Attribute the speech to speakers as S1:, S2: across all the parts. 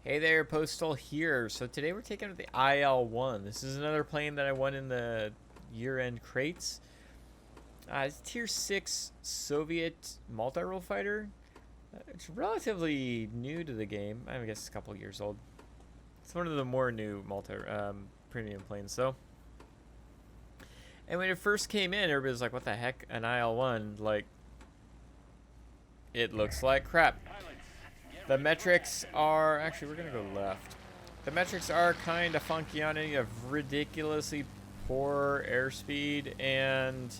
S1: Hey there, Postal here. So today we're taking out the IL-1. This is another plane that I won in the year-end crates. It's Tier 6 Soviet multi-role fighter. It's relatively new to the game. I guess it's a couple years old. It's one of the more new premium planes, though. And when it first came in, everybody was like, what the heck, an IL-1? Like, it looks like crap. The metrics are... Actually, we're going to go left. The metrics are kind of funky on it. You have ridiculously poor airspeed and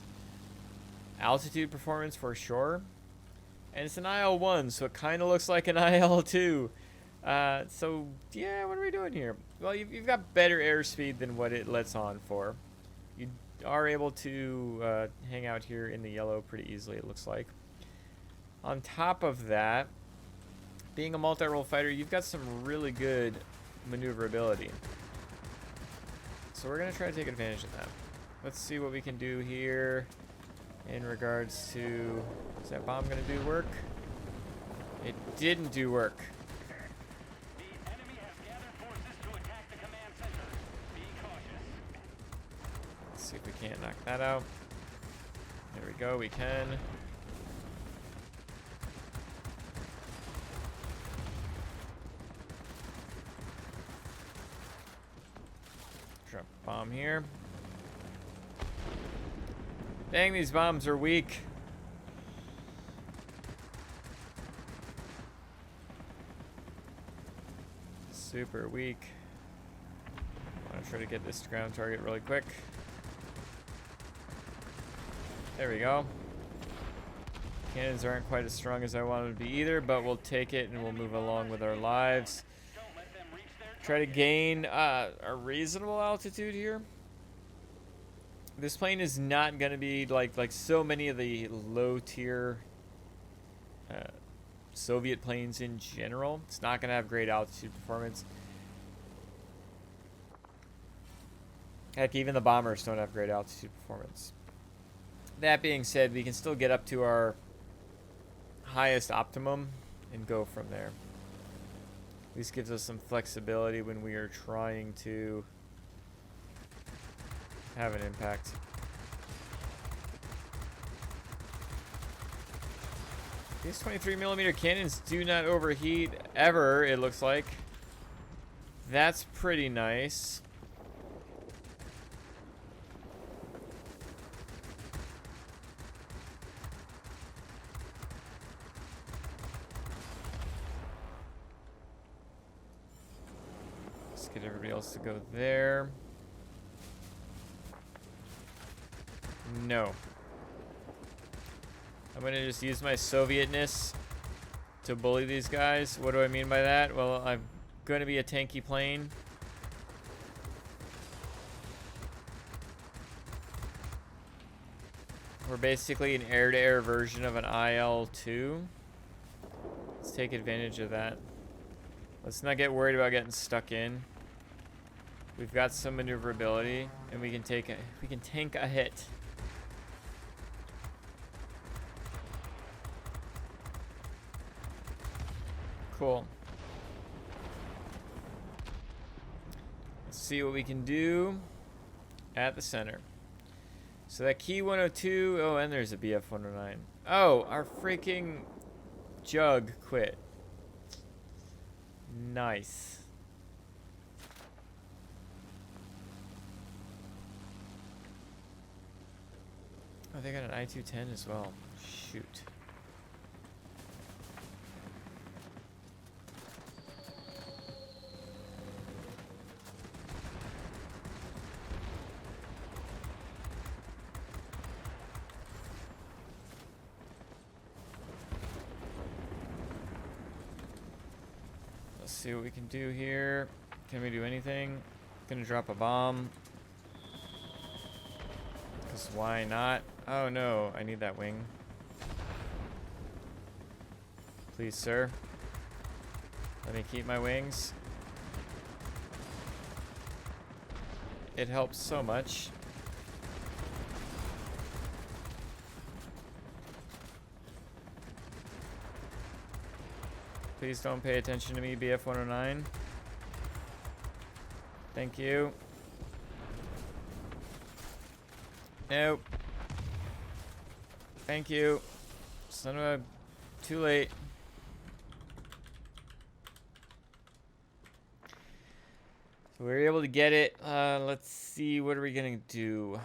S1: altitude performance for sure. And it's an IL-1, so it kind of looks like an IL-2. So, yeah, what are we doing here? Well, you've got better airspeed than what it lets on for. You are able to hang out here in the yellow pretty easily, it looks like. On top of that, being a multi-role fighter, you've got some really good maneuverability. So we're going to try to take advantage of that. Let's see what we can do here in regards to... Is that bomb going to do work? It didn't do work.
S2: The enemy has gathered forces to attack the command center. Be cautious.
S1: Let's see if we can't knock that out. There we go, we can. Drop a bomb here. Dang, these bombs are weak. Super weak. I want to try to get this ground target really quick. There we go. Cannons aren't quite as strong as I wanted to be either, but we'll take it and we'll move along with our lives. Try to gain a reasonable altitude here. This plane is not going to be like so many of the low tier Soviet planes in general. It's not going to have great altitude performance. Heck, even the bombers don't have great altitude performance. That being said, we can still get up to our highest optimum and go from there. This gives us some flexibility when we are trying to have an impact. These 23mm cannons do not overheat ever, it looks like. That's pretty nice. Let's get everybody else to go there. No. I'm going to just use my Sovietness to bully these guys. What do I mean by that? Well, I'm going to be a tanky plane. We're basically an air-to-air version of an IL-2. Let's take advantage of that. Let's not get worried about getting stuck in. We've got some maneuverability, and we can tank a hit. Cool. Let's see what we can do at the center. So that key 102. Oh, and there's a BF 109. Oh, our freaking jug quit. Nice. Oh, they got an I-210 as well. Shoot. Let's see what we can do here. Can we do anything? Gonna drop a bomb. Because why not? Oh no, I need that wing. Please, sir. Let me keep my wings. It helps so much. Please don't pay attention to me, BF-109. Thank you. Nope. Thank you. Son of a... Too late. So we were able to get it. Let's see, what are we gonna do?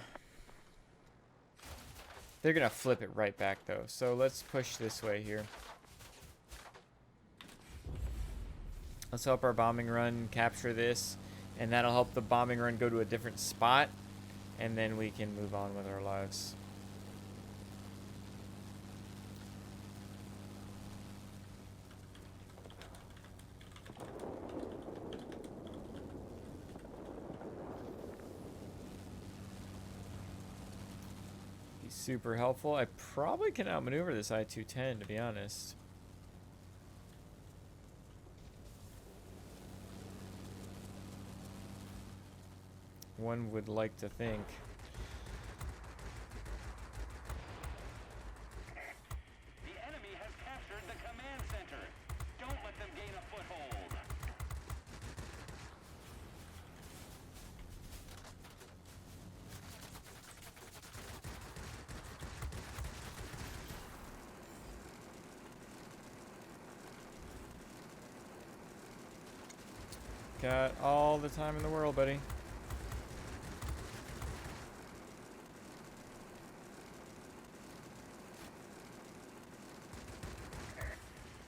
S1: They're gonna flip it right back though. So let's push this way here. Let's help our bombing run capture this, and that'll help the bombing run go to a different spot, and then we can move on with our lives. Super helpful. I probably can outmaneuver this I-210, to be honest. One would like to think.
S2: The enemy has captured the command center. Don't let them gain a foothold.
S1: Got all the time in the world, buddy.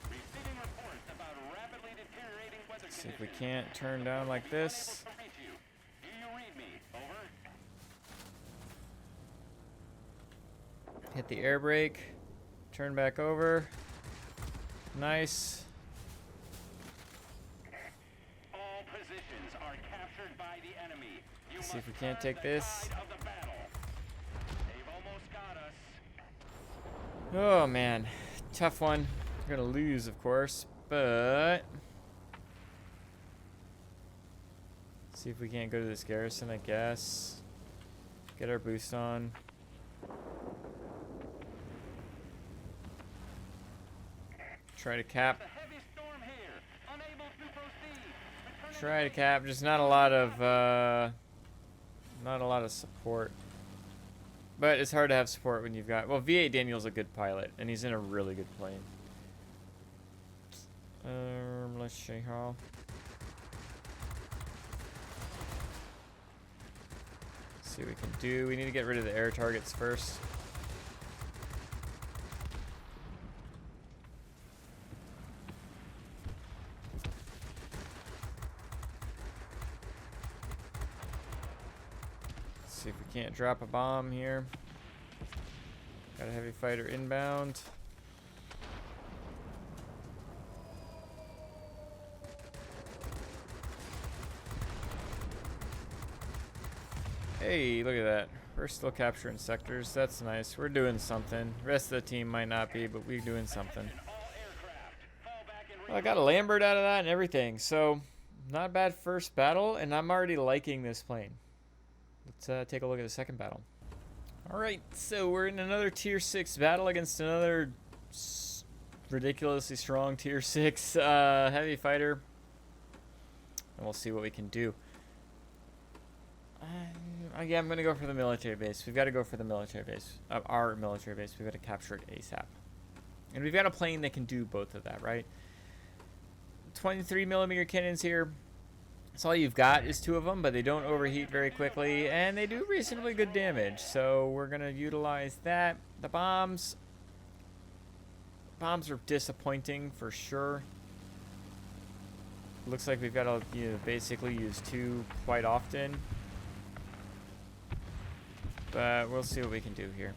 S2: Receiving reports about rapidly deteriorating weather
S1: See if we
S2: conditions.
S1: can't turn down like this.
S2: Unable to reach you. Do you read me? Over.
S1: Hit the air brake. Turn back over. Nice.
S2: All positions are captured by the enemy. You
S1: See if
S2: must
S1: we can't
S2: turn
S1: take
S2: the
S1: this.
S2: tide of the battle. They've almost got us.
S1: Oh man, tough one. We're gonna lose, of course, but see if we can't go to this garrison, I guess. Get our boost on. Try to cap.
S2: It's a heavy storm here. Unable to proceed. Returning
S1: Try to
S2: to
S1: cap. Just not a lot of support. But it's hard to have support when you've got... Well, V8 Daniel's a good pilot, and he's in a really good plane. Let's see how... See what we can do. We need to get rid of the air targets first. See if we can't drop a bomb here. Got a heavy fighter inbound. Hey, look at that. We're still capturing sectors. That's nice. We're doing something. The rest of the team might not be, but we're doing something.
S2: all aircraft. Fall back and
S1: Well, I got a Lambert out of that and everything. So, not a bad first battle, and I'm already liking this plane. Let's take a look at the second battle. Alright, so we're in another Tier 6 battle against another ridiculously strong Tier 6 heavy fighter. And we'll see what we can do. Yeah, I'm going to go for the military base. We've got to go for the military base. Our military base. We've got to capture it ASAP. And we've got a plane that can do both of that, right? 23mm cannons here. That's all you've got is 2 of them, but they don't overheat very quickly, and they do reasonably good damage. So we're going to utilize that. The bombs. Bombs are disappointing for sure. Looks like we've got to basically use 2 quite often. But we'll see what we can do here.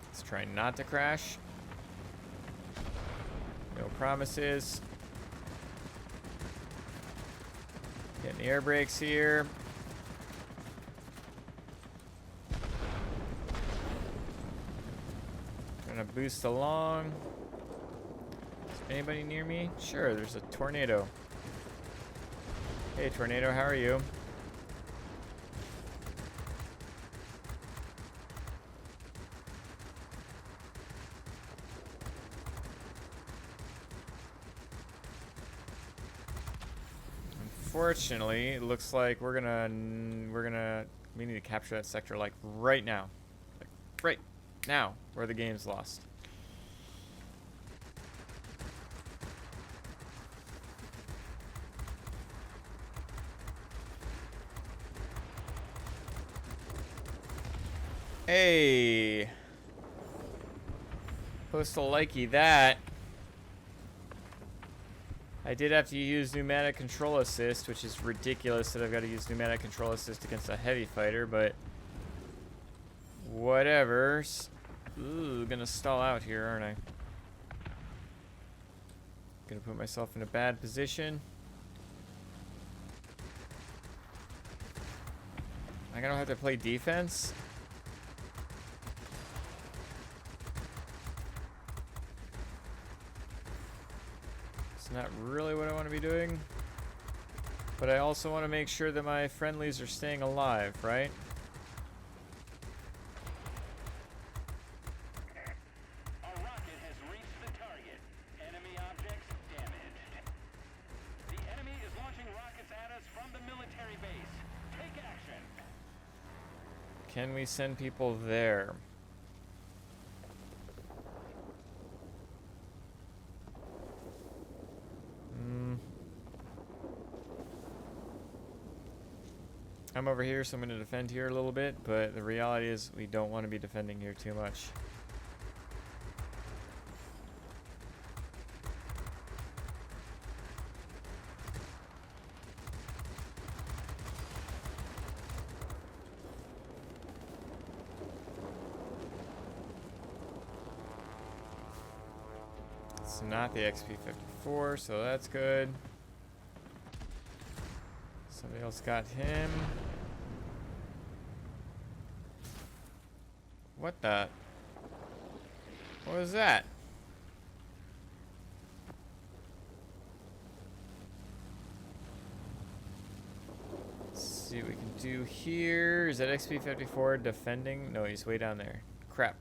S1: Let's try not to crash. No promises. Getting the air brakes here. Gonna boost along. Anybody near me? Sure, there's a tornado. Hey, tornado, how are you? Unfortunately, it looks like we need to capture that sector like right now. Like right now, where the game's lost. Hey. Postal likey that. I did have to use pneumatic control assist, which is ridiculous that I've got to use pneumatic control assist against a heavy fighter, but whatever. Ooh, gonna stall out here, aren't I? Gonna put myself in a bad position. I don't have to play defense. Not really what I want to be doing, but I also want to make sure that my friendlies are staying alive, right?
S2: A rocket has reached the target. Enemy objects damaged. The enemy is launching rockets at us from the military base. Take action.
S1: Can we send people there? I'm over here, so I'm going to defend here a little bit, but the reality is we don't want to be defending here too much. It's not the XP-54, so that's good. Somebody else got him. What the? What was that? Let's see what we can do here. Is that XP-54 defending? No, he's way down there. Crap.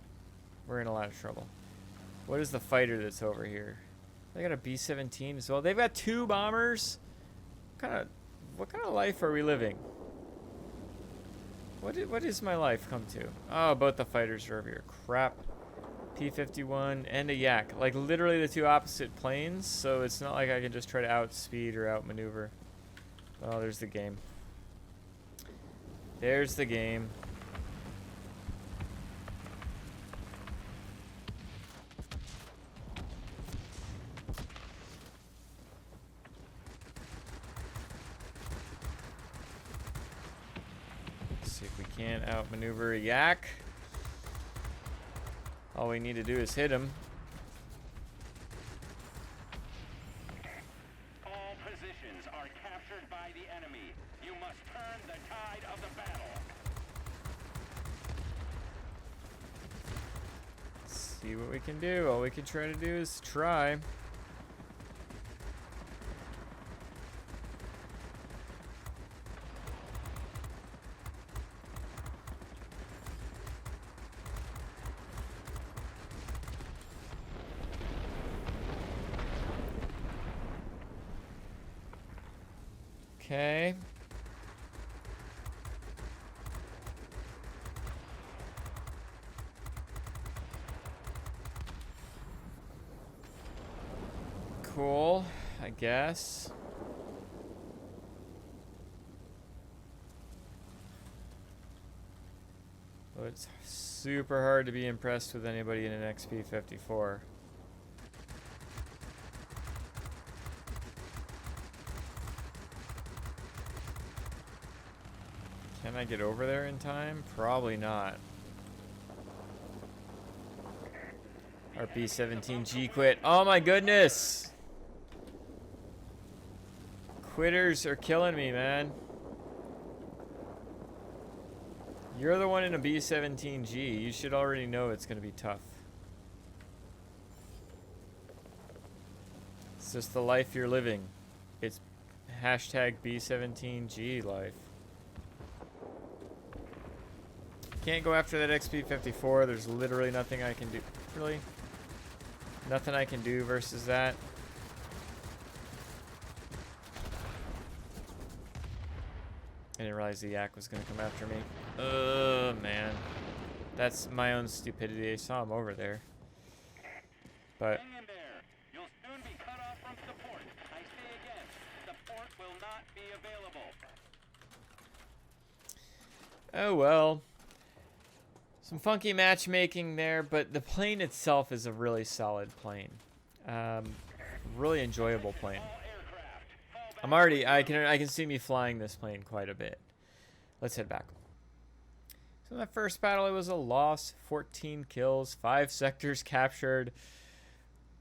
S1: We're in a lot of trouble. What is the fighter that's over here? They got a B-17 as well. They've got 2 bombers. What kind of life are we living? What is my life come to? Oh, both the fighters are over here. Crap. P-51 and a Yak. Like literally the 2 opposite planes, so it's not like I can just try to outspeed or outmaneuver. Oh, there's the game. There's the game. See if we can't outmaneuver a Yak. All we need to do is hit him.
S2: All positions are captured by the enemy. You must turn the tide of the battle.
S1: Let's see what we can do. All we can try to do is try. Okay. Cool, I guess. Well, it's super hard to be impressed with anybody in an XP-54. Can I get over there in time? Probably not. Our B-17G quit. Oh my goodness! Quitters are killing me, man. You're the one in a B-17G. You should already know it's going to be tough. It's just the life you're living. It's hashtag B-17G life. Can't go after that XP-54. There's literally nothing I can do. Really? Nothing I can do versus that. I didn't realize the yak was going to come after me. Oh, man. That's my own stupidity. I saw him over there. But
S2: Hang in there. You'll soon be cut off from support. I say again, support will not be available.
S1: oh well. Some funky matchmaking there, but the plane itself is a really solid plane. Really enjoyable plane.
S2: All aircraft, fall back.
S1: I'm already, I can see me flying this plane quite a bit. Let's head back. So in that first battle, it was a loss, 14 kills, 5 sectors captured.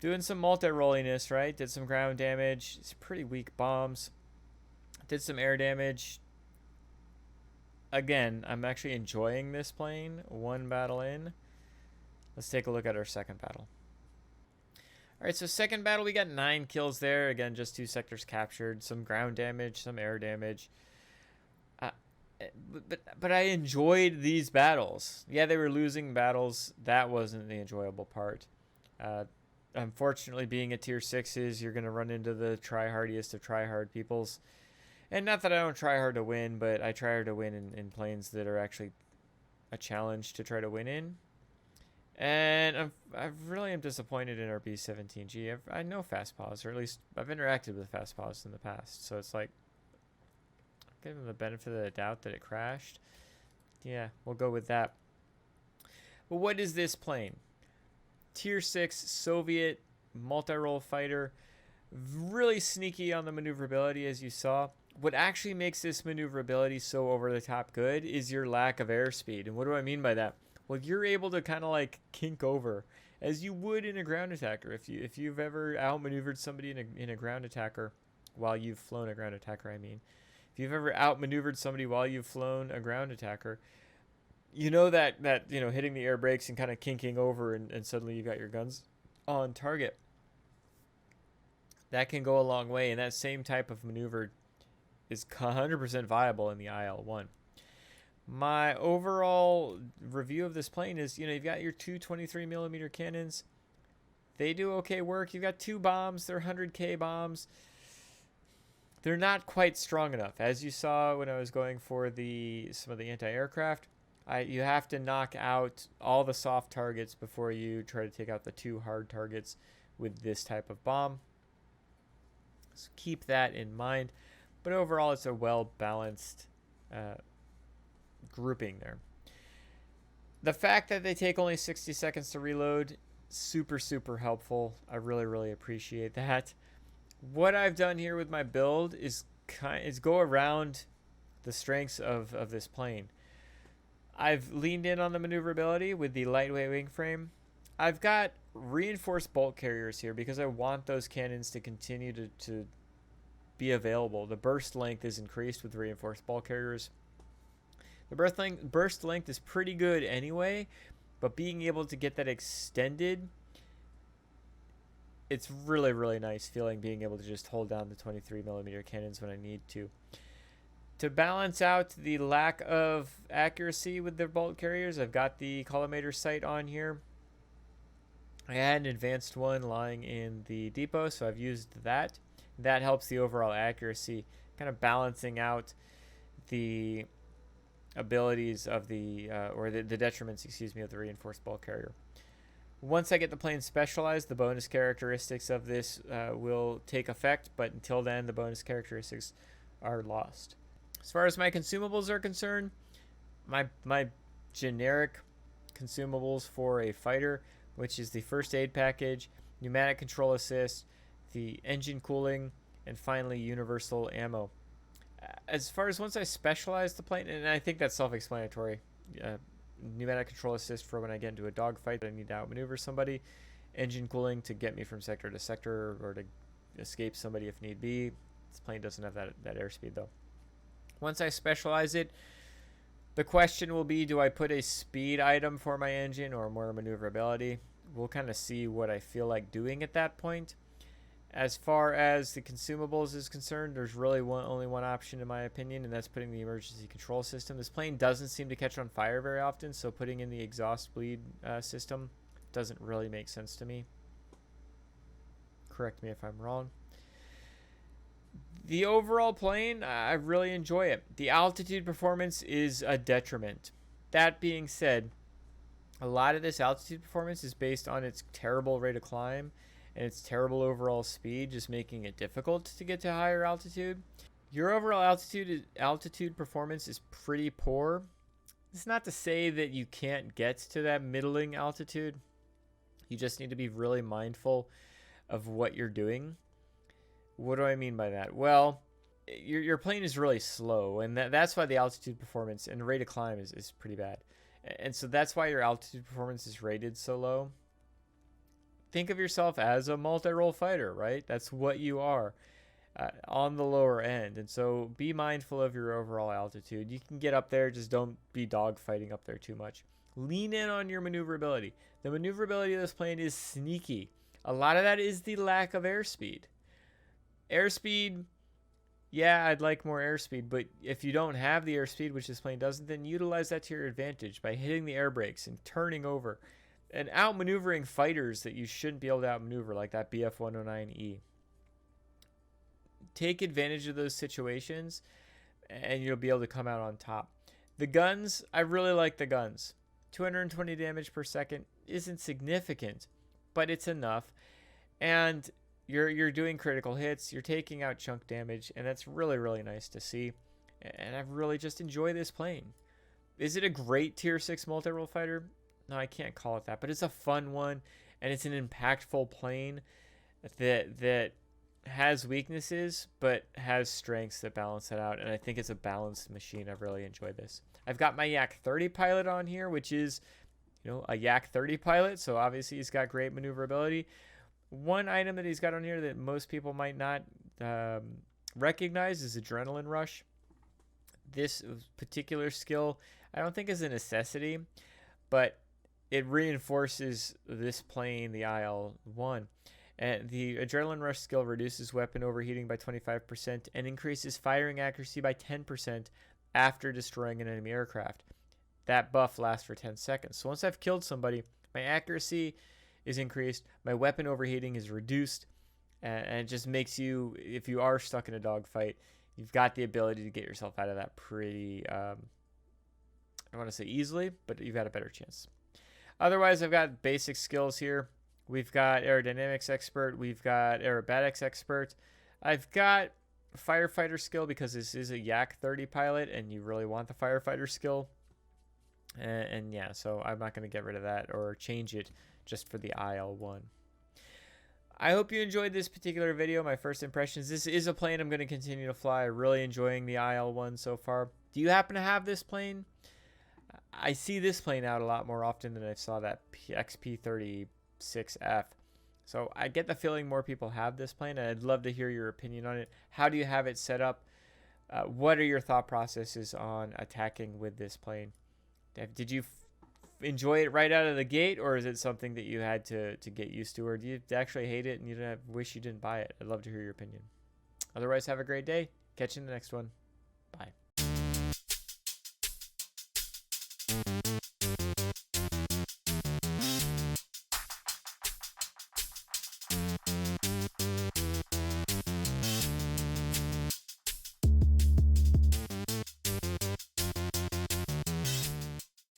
S1: Doing some multi-rolliness, right? Did some ground damage. It's pretty weak bombs. Did some air damage. Again, I'm actually enjoying this plane. One battle in. Let's take a look at our second battle. Alright, so second battle, we got 9 kills there. Again, just 2 sectors captured. Some ground damage, some air damage. But I enjoyed these battles. Yeah, they were losing battles. That wasn't the enjoyable part. Unfortunately, being at tier 6s, you're going to run into the try-hardiest of try-hard peoples. And not that I don't try hard to win, but I try hard to win in planes that are actually a challenge to try to win in. And I really am disappointed in our B-17G. I know fast pause, or at least I've interacted with fast pause in the past. So it's like, give them the benefit of the doubt that it crashed. Yeah, we'll go with that. But what is this plane? Tier 6 Soviet multi-role fighter. Really sneaky on the maneuverability, as you saw. What actually makes this maneuverability so over-the-top good is your lack of airspeed. And what do I mean by that? Well, you're able to kind of like kink over, as you would in a ground attacker. If you've ever outmaneuvered somebody in a ground attacker, while you've flown a ground attacker, I mean. If you've ever outmaneuvered somebody while you've flown a ground attacker, you know that you know, hitting the air brakes and kind of kinking over, and suddenly you got your guns on target. That can go a long way, and that same type of maneuver is 100% viable in the IL-1. My overall review of this plane is, you know, you've got your two 23mm cannons. They do okay work. You've got 2 bombs. They're 100K bombs. They're not quite strong enough. As you saw when I was going for some of the anti-aircraft, you have to knock out all the soft targets before you try to take out the 2 hard targets with this type of bomb. So keep that in mind. But overall, it's a well-balanced grouping there. The fact that they take only 60 seconds to reload, super, super helpful. I really, really appreciate that. What I've done here with my build is go around the strengths of this plane. I've leaned in on the maneuverability with the lightweight wing frame. I've got reinforced bulk carriers here because I want those cannons to continue to be available. The burst length is increased with reinforced bulk carriers. The burst length is pretty good anyway, but being able to get that extended, it's really, really nice feeling being able to just hold down the 23mm cannons when I need to. To balance out the lack of accuracy with the bulk carriers, I've got the collimator sight on here. I had an advanced one lying in the depot, so I've used that. That helps the overall accuracy, kind of balancing out the abilities of the detriments, excuse me, of the reinforced bulk carrier. Once I get the plane specialized, the bonus characteristics of this will take effect, but until then, the bonus characteristics are lost. As far as my consumables are concerned, my generic consumables for a fighter, which is the first aid package, pneumatic control assist, the engine cooling, and finally universal ammo. As far as once I specialize the plane, and I think that's self-explanatory, pneumatic control assist for when I get into a dogfight that I need to outmaneuver somebody, engine cooling to get me from sector to sector or to escape somebody if need be. This plane doesn't have that airspeed though. Once I specialize it, the question will be, do I put a speed item for my engine or more maneuverability? We'll kind of see what I feel like doing at that point. As far as the consumables is concerned, there's really only one option in my opinion, and that's putting the emergency control system. This plane doesn't seem to catch on fire very often, so putting in the exhaust bleed system doesn't really make sense to me. Correct me if I'm wrong. The overall plane, I really enjoy it. The altitude performance is a detriment. That being said, a lot of this altitude performance is based on its terrible rate of climb and its terrible overall speed, just making it difficult to get to higher altitude. Your overall altitude performance is pretty poor. It's not to say that you can't get to that middling altitude. You just need to be really mindful of what you're doing. What do I mean by that? Well, your plane is really slow, and that's why the altitude performance and rate of climb is pretty bad. And so that's why your altitude performance is rated so low. Think of yourself as a multi-role fighter, right? That's what you are on the lower end. And so be mindful of your overall altitude. You can get up there, just don't be dogfighting up there too much. Lean in on your maneuverability. The maneuverability of this plane is sneaky. A lot of that is the lack of airspeed. Airspeed, yeah, I'd like more airspeed, but if you don't have the airspeed, which this plane doesn't, then utilize that to your advantage by hitting the air brakes and turning over and outmaneuvering fighters that you shouldn't be able to outmaneuver, like that BF-109E. Take advantage of those situations, and you'll be able to come out on top. The guns, I really like the guns. 220 damage per second isn't significant, but it's enough. And you're doing critical hits, you're taking out chunk damage, and that's really, really nice to see. And I really just enjoy this plane. Is it a great tier 6 multi-role fighter? No, I can't call it that, but it's a fun one, and it's an impactful plane that has weaknesses, but has strengths that balance it out, and I think it's a balanced machine. I've really enjoyed this. I've got my Yak 30 pilot on here, which is, a Yak 30 pilot, so obviously he's got great maneuverability. One item that he's got on here that most people might not recognize is Adrenaline Rush. This particular skill, I don't think is a necessity, but it reinforces this plane, the IL-1. And the Adrenaline Rush skill reduces weapon overheating by 25% and increases firing accuracy by 10% after destroying an enemy aircraft. That buff lasts for 10 seconds. So once I've killed somebody, my accuracy is increased, my weapon overheating is reduced, and it just makes you, if you are stuck in a dogfight, you've got the ability to get yourself out of that pretty, I don't want to say easily, but you've got a better chance. Otherwise, I've got basic skills here. We've got Aerodynamics Expert. We've got Aerobatics Expert. I've got Firefighter skill because this is a Yak 30 pilot, and you really want the Firefighter skill. And yeah, so I'm not going to get rid of that or change it just for the IL-1. I hope you enjoyed this particular video, my first impressions. This is a plane I'm going to continue to fly. Really enjoying the IL-1 so far. Do you happen to have this plane? I see this plane out a lot more often than I saw that XP36F. So I get the feeling more people have this plane, and I'd love to hear your opinion on it. How do you have it set up? What are your thought processes on attacking with this plane? Did you enjoy it right out of the gate, or is it something that you had to get used to, or do you actually hate it and you wish you didn't buy it? I'd love to hear your opinion. Otherwise, have a great day. Catch you in the next one. Bye.